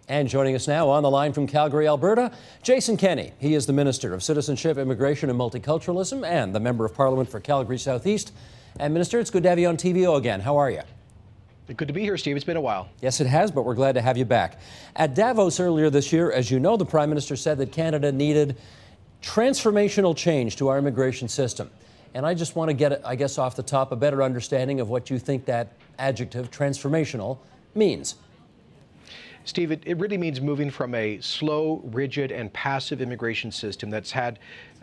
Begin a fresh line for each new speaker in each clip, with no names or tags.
And joining us now on the line from Calgary, Alberta, Jason Kenney. He is the Minister of Citizenship, Immigration and Multiculturalism and the Member of Parliament for Calgary Southeast. And Minister, it's good to have you on TVO again. How are you?
Good to be here, Steve. It's been a while.
Yes, it has, but we're glad to have you back. At Davos earlier this year, as you know, the Prime Minister said that Canada needed transformational change to our immigration system. And I just want to get, I guess, off the top, a better understanding of what you think that adjective, transformational, means.
Steve, it really means moving from a slow, rigid, and passive immigration system that's had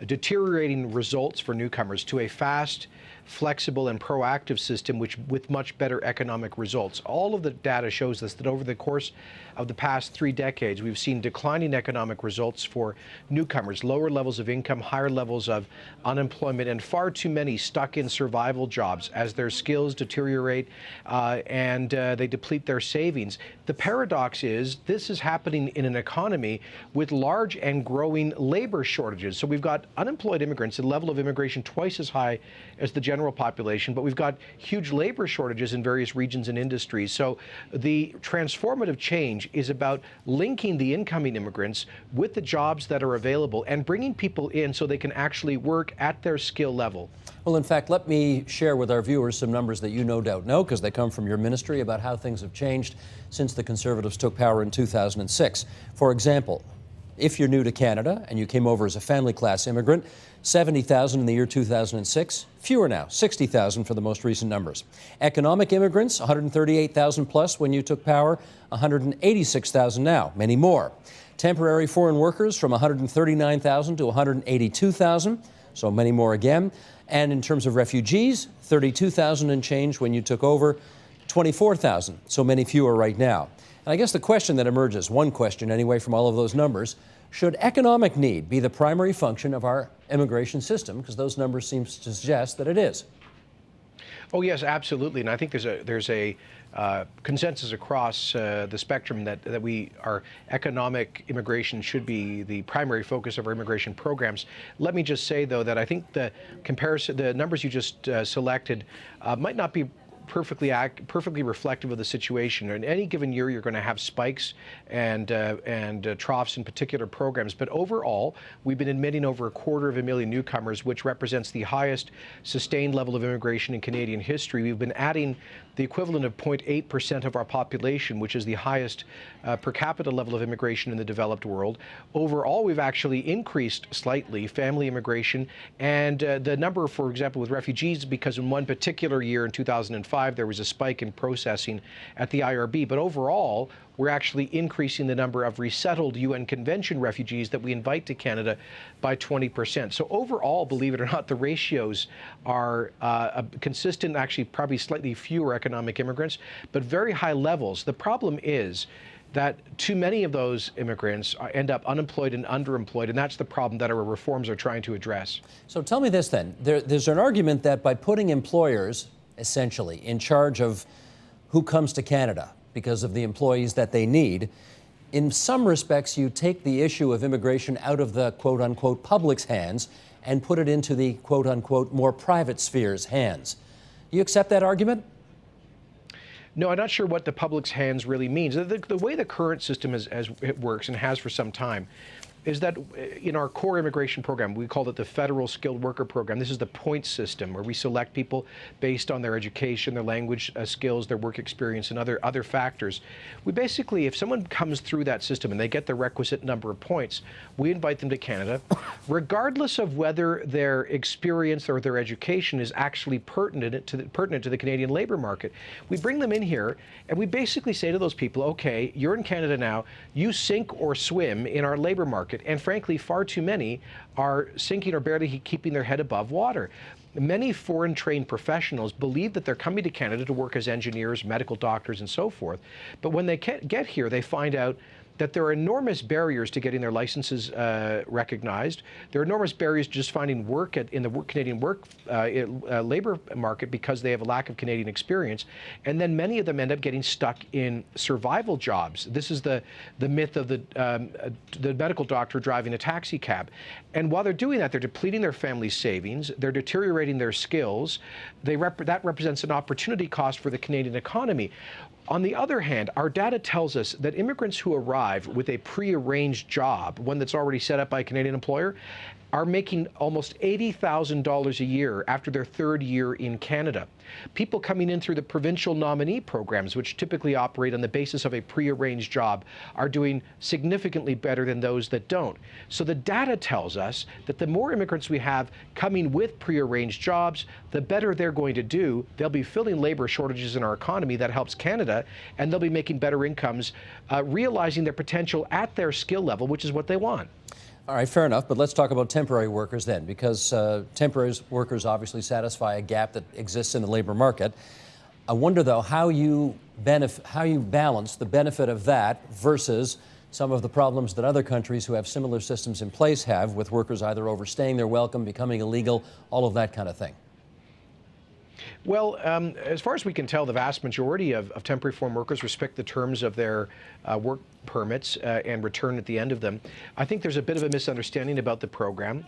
deteriorating results for newcomers to a fast, flexible, and proactive system with much better economic results. All of the data shows us that over the course of the past 3 decades, we've seen declining economic results for newcomers, lower levels of income, higher levels of unemployment, and far too many stuck in survival jobs as their skills deteriorate and they deplete their savings. The paradox is this is happening in an economy with large and growing labor shortages. So we've got unemployed immigrants, a level of immigration twice as high as the general population, but we've got huge labor shortages in various regions and industries. So the transformative change is about linking the incoming immigrants with the jobs that are available and bringing people in so they can actually work at their skill level.
Well, in fact, let me share with our viewers some numbers that you no doubt know because they come from your ministry about how things have changed since the Conservatives took power in 2006. For example, if you're new to Canada and you came over as a family class immigrant, 70,000 in the year 2006, fewer now, 60,000 for the most recent numbers. Economic immigrants, 138,000 plus when you took power, 186,000 now, many more. Temporary foreign workers from 139,000 to 182,000, so many more again. And in terms of refugees, 32,000 and change when you took over, 24,000, so many fewer right now. And I guess the question that emerges, one question anyway from all of those numbers, should economic need be the primary function of our immigration system? Because those numbers seem to suggest that it is.
Oh, yes, absolutely. And I think there's a consensus across the spectrum that our economic immigration should be the primary focus of our immigration programs. Let me just say, though, that I think the numbers you just selected might not be perfectly reflective of the situation. In any given year, you're going to have spikes and troughs in particular programs. But overall, we've been admitting over 250,000 newcomers, which represents the highest sustained level of immigration in Canadian history. We've been adding the equivalent of 0.8% of our population, which is the highest per capita level of immigration in the developed world. Overall, we've actually increased slightly family immigration and the number, for example, with refugees, because in one particular year in 2005, there was a spike in processing at the IRB. But overall, we're actually increasing the number of resettled UN Convention refugees that we invite to Canada by 20%. So overall, believe it or not, the ratios are consistent, actually probably slightly fewer economic immigrants, but very high levels. The problem is that too many of those immigrants end up unemployed and underemployed, and that's the problem that our reforms are trying to address.
So tell me this then. There's an argument that by putting employers essentially in charge of who comes to Canada because of the employees that they need, in some respects you take the issue of immigration out of the quote-unquote public's hands and put it into the quote-unquote more private sphere's hands. You accept that argument?
No, I'm not sure what the public's hands really means. The way the current system it works and has for some time is that in our core immigration program, we call it the Federal Skilled Worker Program. This is the point system where we select people based on their education, their language skills, their work experience, and other factors. We basically, if someone comes through that system and they get the requisite number of points, we invite them to Canada, regardless of whether their experience or their education is actually pertinent to the Canadian labor market. We bring them in here and we basically say to those people, okay, you're in Canada now, you sink or swim in our labor market. And frankly, far too many are sinking or barely keeping their head above water. Many foreign trained professionals believe that they're coming to Canada to work as engineers, medical doctors, and so forth. But when they get here, they find out that there are enormous barriers to getting their licenses recognized. There are enormous barriers to just finding work in the Canadian labor market because they have a lack of Canadian experience. And then many of them end up getting stuck in survival jobs. This is the myth of the medical doctor driving a taxi cab. And while they're doing that, they're depleting their family's savings, they're deteriorating their skills. That represents an opportunity cost for the Canadian economy. On the other hand, our data tells us that immigrants who arrive arrive with a prearranged job, one that's already set up by a Canadian employer, are making almost $80,000 a year after their third year in Canada. People coming in through the provincial nominee programs, which typically operate on the basis of a prearranged job, are doing significantly better than those that don't. So the data tells us that the more immigrants we have coming with prearranged jobs, the better they're going to do. They'll be filling labor shortages in our economy. That helps Canada, and they'll be making better incomes, realizing their potential at their skill level, which is what they want.
All right, fair enough, but let's talk about temporary workers then, because temporary workers obviously satisfy a gap that exists in the labor market. I wonder, though, how you balance the benefit of that versus some of the problems that other countries who have similar systems in place have with workers either overstaying their welcome, becoming illegal, all of that kind of thing.
Well, as far as we can tell, the vast majority of temporary foreign workers respect the terms of their work permits and return at the end of them. I think there's a bit of a misunderstanding about the program.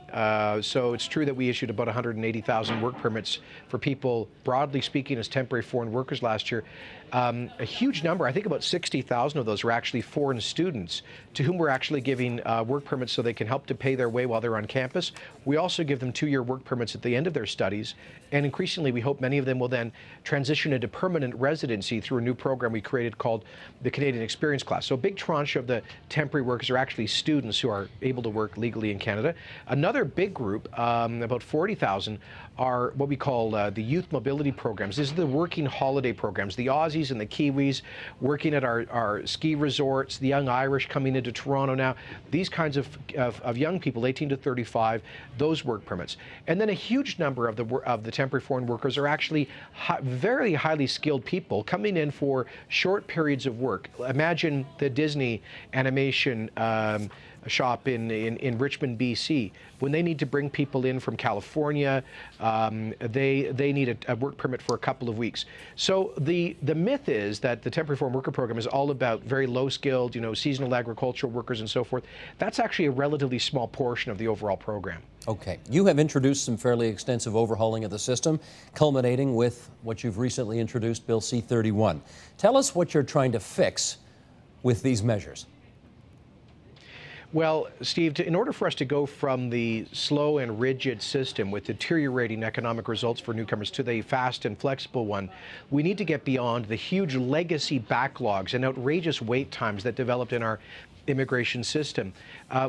So it's true that we issued about 180,000 work permits for people, broadly speaking, as temporary foreign workers last year. A huge number, I think about 60,000 of those were actually foreign students to whom we're actually giving work permits so they can help to pay their way while they're on campus. We also give them 2-year work permits at the end of their studies. And increasingly, we hope many of them will then transition into permanent residency through a new program we created called the Canadian Experience Class. So a big tranche of the temporary workers are actually students who are able to work legally in Canada. Another big group, about 40,000, are what we call the youth mobility programs. These are the working holiday programs. The Aussies and the Kiwis working at our ski resorts, the young Irish coming into Toronto now, these kinds of young people, 18 to 35, those work permits. And then a huge number of the temporary foreign workers are actually very highly skilled people coming in for short periods of work. Imagine the Disney animation shop in Richmond, BC. When they need to bring people in from California, they need a work permit for a couple of weeks. So the myth is that the temporary foreign worker program is all about very low-skilled, seasonal agricultural workers and so forth. That's actually a relatively small portion of the overall program.
Okay. You have introduced some fairly extensive overhauling of the system, culminating with what you've recently introduced, Bill C-31. Tell us what you're trying to fix with these measures.
Well, Steve, in order for us to go from the slow and rigid system with deteriorating economic results for newcomers to the fast and flexible one, we need to get beyond the huge legacy backlogs and outrageous wait times that developed in our immigration system.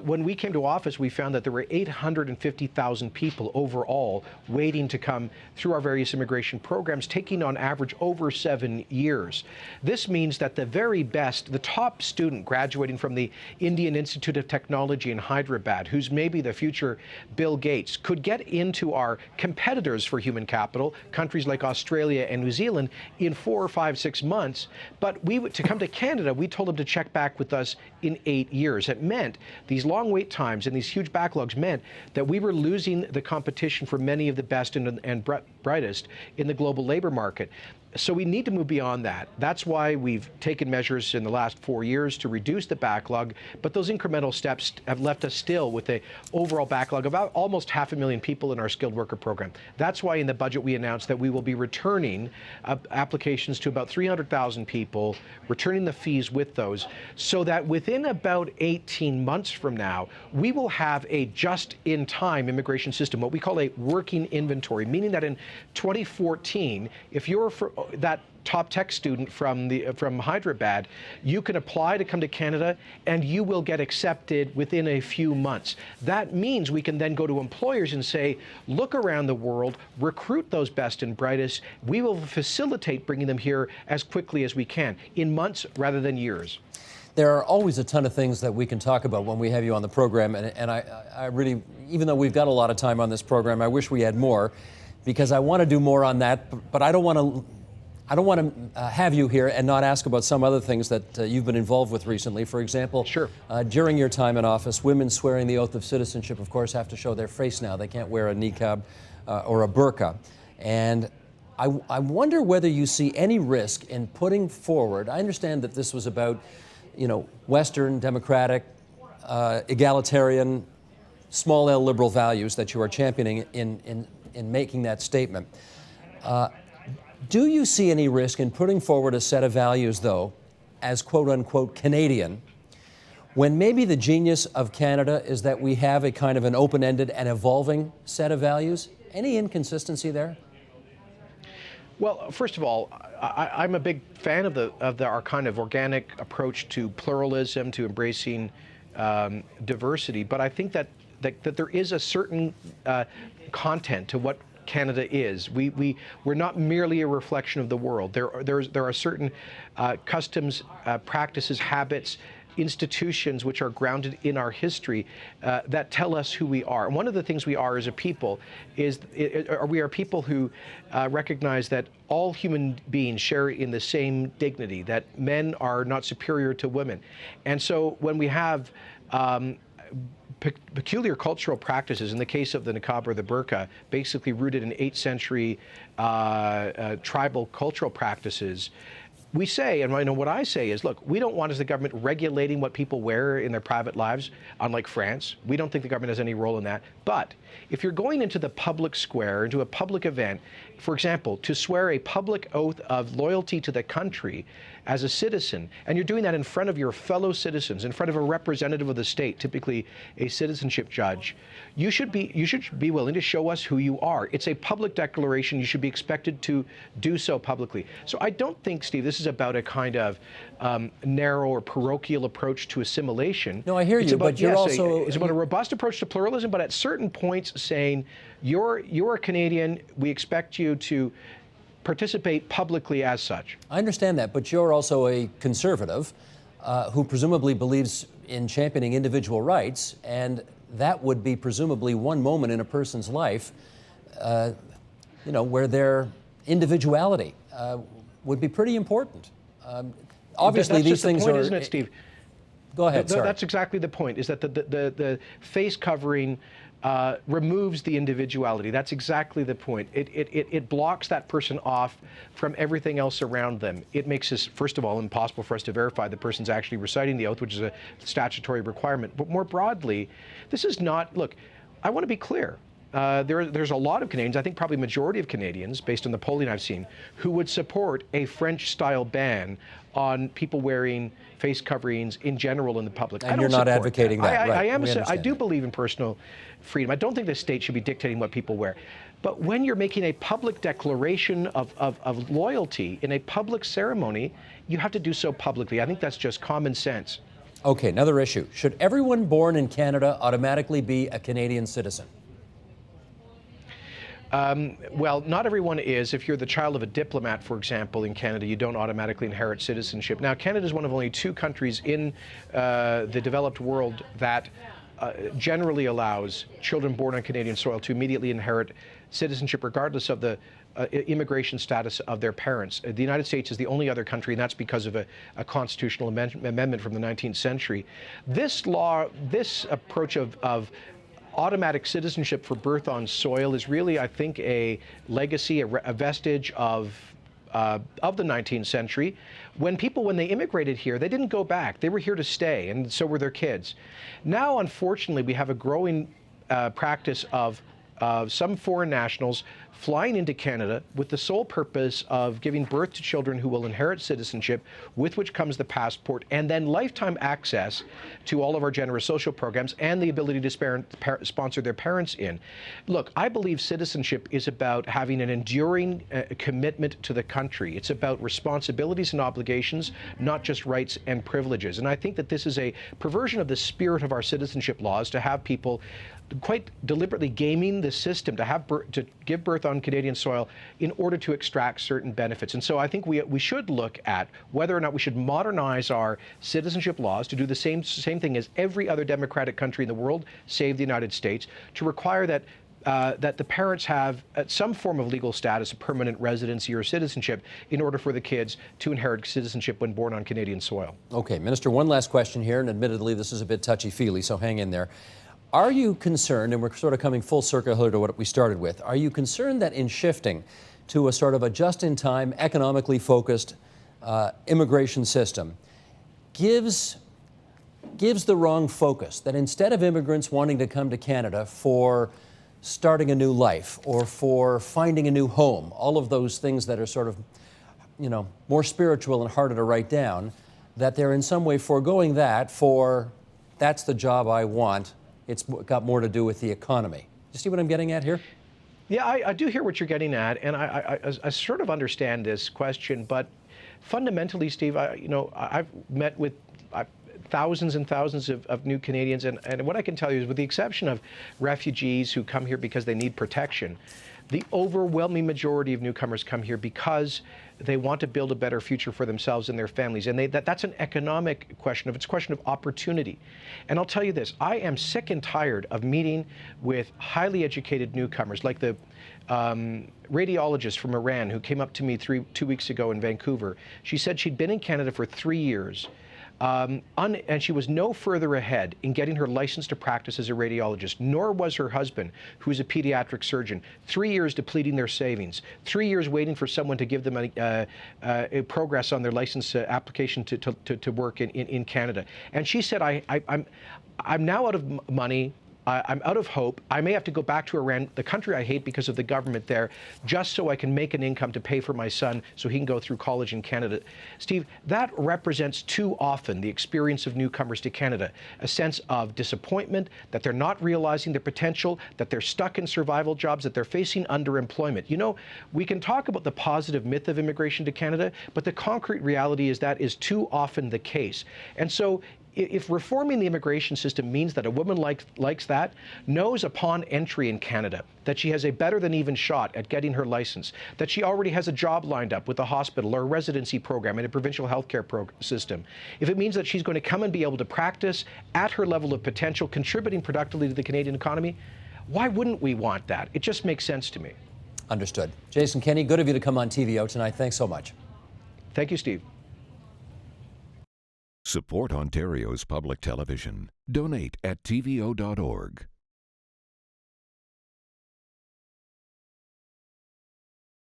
When we came to office, we found that there were 850,000 people overall waiting to come through our various immigration programs, taking on average over 7 years. This means that the very best, the top student graduating from the Indian Institute of Technology in Hyderabad, who's maybe the future Bill Gates, could get into our competitors for human capital, countries like Australia and New Zealand, in 4 or 5, 6 months. But to come to Canada, we told them to check back with us in 8 years. It meant these long wait times and these huge backlogs meant that we were losing the competition for many of the best and brightest in the global labor market. So we need to move beyond that. That's why we've taken measures in the last 4 years to reduce the backlog, but those incremental steps have left us still with an overall backlog of about almost 500,000 people in our skilled worker program. That's why in the budget we announced that we will be returning applications to about 300,000 people, returning the fees with those, so that within about 18 months from now, we will have a just-in-time immigration system, what we call a working inventory, meaning that in 2014, if you're that top tech student from Hyderabad, you can apply to come to Canada and you will get accepted within a few months. That means we can then go to employers and say, look around the world, recruit those best and brightest. We will facilitate bringing them here as quickly as we can, in months rather than years.
There are always a ton of things that we can talk about when we have you on the program, and I really, even though we've got a lot of time on this program, I wish we had more, because I want to do more on that, but I don't want to have you here and not ask about some other things that you've been involved with recently. For example,
sure.
During your time in office, women swearing the oath of citizenship, of course, have to show their face now. They can't wear a niqab or a burqa. And I wonder whether you see any risk in putting forward, I understand that this was about, Western, democratic, egalitarian, small L liberal values that you are championing in making that statement. Do you see any risk in putting forward a set of values, though, as quote-unquote Canadian, when maybe the genius of Canada is that we have a kind of an open-ended and evolving set of values? Any inconsistency there?
Well, first of all, I'm a big fan of our kind of organic approach to pluralism, to embracing diversity. But I think that there is a certain content to what Canada is. We're not merely a reflection of the world. There are certain customs, practices, habits, institutions which are grounded in our history that tell us who we are. And one of the things we are as a people is we are people who recognize that all human beings share in the same dignity, that men are not superior to women. And so when we have peculiar cultural practices, in the case of the niqab or the burqa, basically rooted in 8th century tribal cultural practices, we say, and I know what I say is, look, we don't want as the government regulating what people wear in their private lives, unlike France. We don't think the government has any role in that. But if you're going into the public square, into a public event, for example, to swear a public oath of loyalty to the country as a citizen, and you're doing that in front of your fellow citizens, in front of a representative of the state, typically a citizenship judge, you should be willing to show us who you are. It's a public declaration. You should be expected to do so publicly. So I don't think, Steve, this is about a kind of narrow or parochial approach to assimilation.
No, I hear you, but you're also...
It's about a robust approach to pluralism, but at certain points saying, you're a Canadian, we expect you to participate publicly as such.
I understand that, but you're also a conservative who presumably believes in championing individual rights, and that would be presumably one moment in a person's life, where their individuality would be pretty important. Obviously, these things
are... That's just the point,
are...
isn't it, Steve?
Go ahead, sorry.
That's exactly the point, is that the face covering removes the individuality. That's exactly the point. It blocks that person off from everything else around them. It makes it, first of all, impossible for us to verify the person's actually reciting the oath, which is a statutory requirement. But more broadly, this is not, look, I want to be clear. There's a lot of Canadians, I think probably majority of Canadians, based on the polling I've seen, who would support a French-style ban on people wearing face coverings in general in the public.
And you're not advocating that, right?
I do believe in personal freedom. I don't think the state should be dictating what people wear. But when you're making a public declaration of loyalty in a public ceremony, you have to do so publicly. I think that's just common sense.
Okay, another issue. Should everyone born in Canada automatically be a Canadian citizen?
Well, not everyone is. If you're the child of a diplomat, for example, in Canada, you don't automatically inherit citizenship. Now, Canada is one of only 2 countries in the developed world that generally allows children born on Canadian soil to immediately inherit citizenship, regardless of the immigration status of their parents. The United States is the only other country, and that's because of a constitutional amendment from the 19th century. This law, this approach of automatic citizenship for birth on soil is really, I think, a legacy, a vestige of the 19th century. When they immigrated here, they didn't go back. They were here to stay, and so were their kids. Now, unfortunately, we have a growing practice of some foreign nationals flying into Canada with the sole purpose of giving birth to children who will inherit citizenship, with which comes the passport, and then lifetime access to all of our generous social programs and the ability to sponsor their parents in. Look, I believe citizenship is about having an enduring commitment to the country. It's about responsibilities and obligations, not just rights and privileges. And I think that this is a perversion of the spirit of our citizenship laws to have people quite deliberately gaming the system to give birth on Canadian soil in order to extract certain benefits. And so I think we should look at whether or not we should modernize our citizenship laws to do the same thing as every other democratic country in the world, save the United States, to require that that the parents have some form of legal status, a permanent residency or citizenship, in order for the kids to inherit citizenship when born on Canadian soil.
Okay, Minister, one last question here, and admittedly this is a bit touchy-feely, so hang in there. Are you concerned, and we're sort of coming full circle here to what we started with, are you concerned that in shifting to a sort of a just-in-time, economically focused immigration system gives the wrong focus, that instead of immigrants wanting to come to Canada for starting a new life or for finding a new home, all of those things that are sort of, you know, more spiritual and harder to write down, that they're in some way foregoing that for that's the job I want. It's got more to do with the economy. You see what I'm getting at here?
Yeah, I do hear what you're getting at, and I sort of understand this question, but fundamentally, Steve, I've met with thousands and thousands of new Canadians, and what I can tell you is, with the exception of refugees who come here because they need protection, the overwhelming majority of newcomers come here because they want to build a better future for themselves and their families. And that's an economic question. It's a question of opportunity. And I'll tell you this, I am sick and tired of meeting with highly educated newcomers, like the radiologist from Iran who came up to me 2 weeks ago in Vancouver. She said she'd been in Canada for 3 years. And she was no further ahead in getting her license to practice as a radiologist, nor was her husband, who is a pediatric surgeon. 3 years depleting their savings, 3 years waiting for someone to give them a progress on their license application to work in Canada. And she said, I'm now out of money. I'm out of hope. I may have to go back to Iran, the country I hate because of the government there, just so I can make an income to pay for my son so he can go through college in Canada. Steve, that represents too often the experience of newcomers to Canada, a sense of disappointment, that they're not realizing their potential, that they're stuck in survival jobs, that they're facing underemployment. You know, we can talk about the positive myth of immigration to Canada, but the concrete reality is that is too often the case. And so if reforming the immigration system means that a woman likes that, knows upon entry in Canada that she has a better than even shot at getting her license, that she already has a job lined up with a hospital or a residency program in a provincial healthcare system, if it means that she's going to come and be able to practice at her level of potential, contributing productively to the Canadian economy, why wouldn't we want that? It just makes sense to me.
Understood. Jason Kenney, good of you to come on TVO tonight. Thanks so much.
Thank you, Steve.
Support Ontario's public television. Donate at tvo.org.